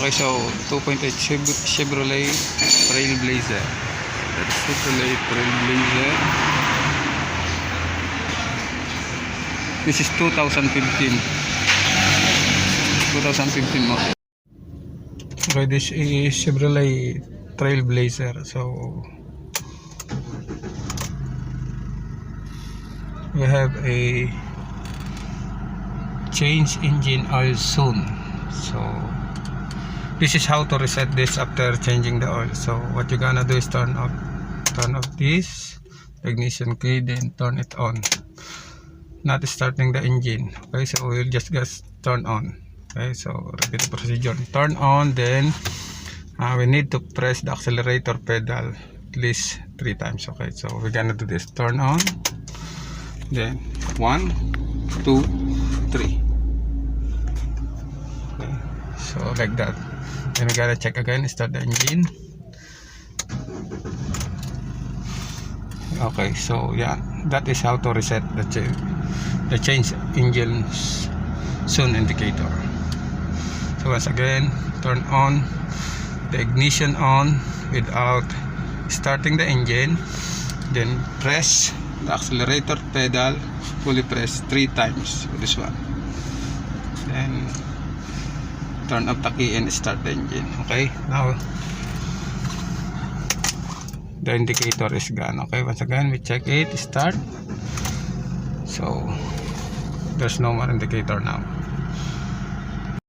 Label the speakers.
Speaker 1: Okay, so 2.8 Chevrolet Trailblazer. That's Chevrolet Trailblazer. This is 2015 model. Okay, this is Chevrolet Trailblazer. So we have a change engine oil soon. So this is how to reset this after changing the oil. So what you're gonna do is turn off this ignition key, then turn it on. Not starting the engine. Okay, so we'll just turn on. Okay, so repeat the procedure. Turn on, then we need to press the accelerator pedal at least 3 times. Okay, so we're gonna do this. Turn on, then 1, 2, 3. Okay, so like that. Then we gotta check again, start the engine. Okay, so yeah, that is how to reset the change engine soon indicator. So once again, turn on the ignition on without starting the engine, then press the accelerator pedal, fully press 3 times with this one, then turn up the key and start the engine. Okay, now the indicator is gone. Okay, once again we check it, start. So there's no more indicator now.